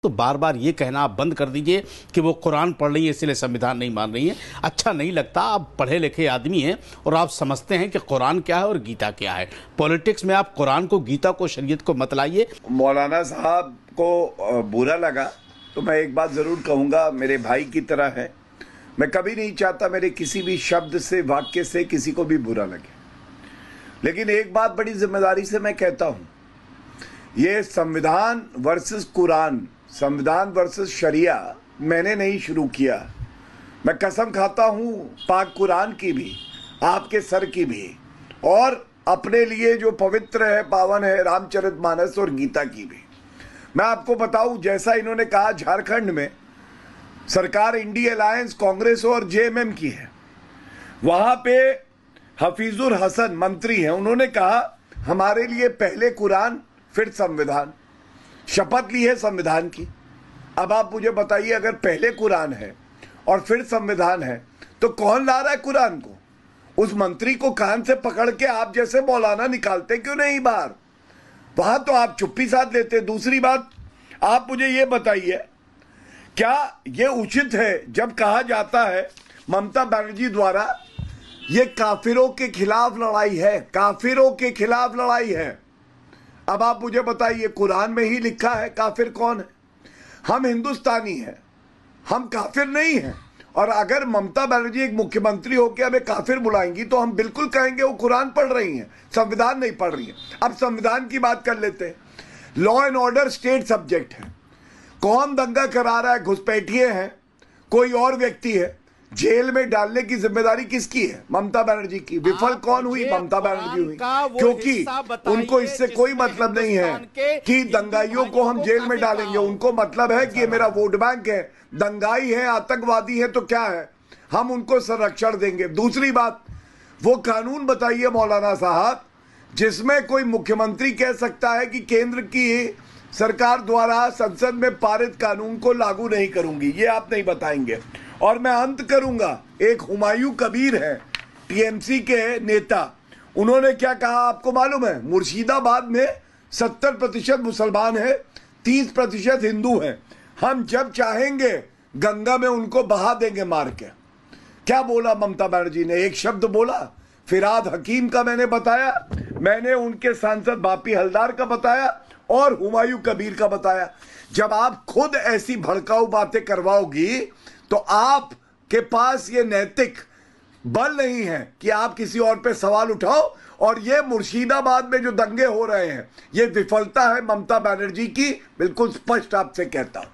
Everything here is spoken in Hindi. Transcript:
तो बार बार ये कहना आप बंद कर दीजिए कि वो कुरान पढ़ रही है इसलिए संविधान नहीं मान रही है। अच्छा नहीं लगता, आप पढ़े लिखे आदमी हैं और आप समझते हैं कि कुरान क्या है और गीता क्या है। पॉलिटिक्स में आप कुरान को, गीता को, शरीयत को मत लाइए। मौलाना साहब को बुरा लगा तो मैं एक बात जरूर कहूंगा, मेरे भाई की तरह है, मैं कभी नहीं चाहता मेरे किसी भी शब्द से, वाक्य से किसी को भी बुरा लगे। लेकिन एक बात बड़ी जिम्मेदारी से मैं कहता हूं, ये संविधान वर्सेस कुरान, संविधान वर्सेस शरिया मैंने नहीं शुरू किया। मैं कसम खाता हूं पाक कुरान की भी, आपके सर की भी, और अपने लिए जो पवित्र है, पावन है, रामचरितमानस और गीता की भी। मैं आपको बताऊं, जैसा इन्होंने कहा झारखंड में सरकार इंडी अलायंस कांग्रेस और जेएमएम की है, वहां पे हफीजुर हसन मंत्री हैं, उन्होंने कहा हमारे लिए पहले कुरान फिर संविधान, शपथ ली है संविधान की। अब आप मुझे बताइए, अगर पहले कुरान है और फिर संविधान है तो कौन ला रहा है कुरान को? उस मंत्री को कान से पकड़ के आप जैसे मौलाना निकालते क्यों नहीं बाहर? वहां तो आप चुप्पी साध लेते। दूसरी बात, आप मुझे ये बताइए, क्या ये उचित है जब कहा जाता है ममता बनर्जी द्वारा ये काफिरों के खिलाफ लड़ाई है, काफिरों के खिलाफ लड़ाई है। अब आप मुझे बताइए, कुरान में ही लिखा है काफिर कौन है? हम हिंदुस्तानी हैं, हम काफिर नहीं हैं। और अगर ममता बनर्जी एक मुख्यमंत्री होकर हमें काफिर बुलाएंगी तो हम बिल्कुल कहेंगे वो कुरान पढ़ रही हैं, संविधान नहीं पढ़ रही हैं। अब संविधान की बात कर लेते हैं। Law and order state subject है। कौन दंगा करा रहा है? घुसपैठिए हैं, कोई और व्यक्ति है। जेल में डालने की जिम्मेदारी किसकी है? ममता बनर्जी की। विफल कौन हुई? ममता बनर्जी हुई, क्योंकि उनको इससे कोई मतलब नहीं है कि दंगाइयों को हम जेल में डालेंगे। उनको मतलब है कि ये मेरा वोट बैंक है, दंगाई है, आतंकवादी है तो क्या है, हम उनको संरक्षण देंगे। दूसरी बात, वो कानून बताइए मौलाना साहब जिसमें कोई मुख्यमंत्री कह सकता है कि केंद्र की सरकार द्वारा संसद में पारित कानून को लागू नहीं करूंगी, ये आप नहीं बताएंगे। और मैं अंत करूंगा, एक हुमायूं कबीर है टीएमसी के नेता, उन्होंने क्या कहा आपको मालूम है? मुर्शिदाबाद में 70% मुसलमान है, 30% हिंदू हैं, हम जब चाहेंगे गंगा में उनको बहा देंगे मार के। क्या बोला ममता बनर्जी ने? एक शब्द बोला, फिराद हकीम का मैंने बताया, मैंने उनके सांसद बापी हलदार का बताया और हुमायूं कबीर का बताया। जब आप खुद ऐसी भड़काऊ बातें करवाओगी तो आपके पास ये नैतिक बल नहीं है कि आप किसी और पे सवाल उठाओ। और ये मुर्शिदाबाद में जो दंगे हो रहे हैं, ये विफलता है ममता बनर्जी की, बिल्कुल स्पष्ट आपसे कहता हूं।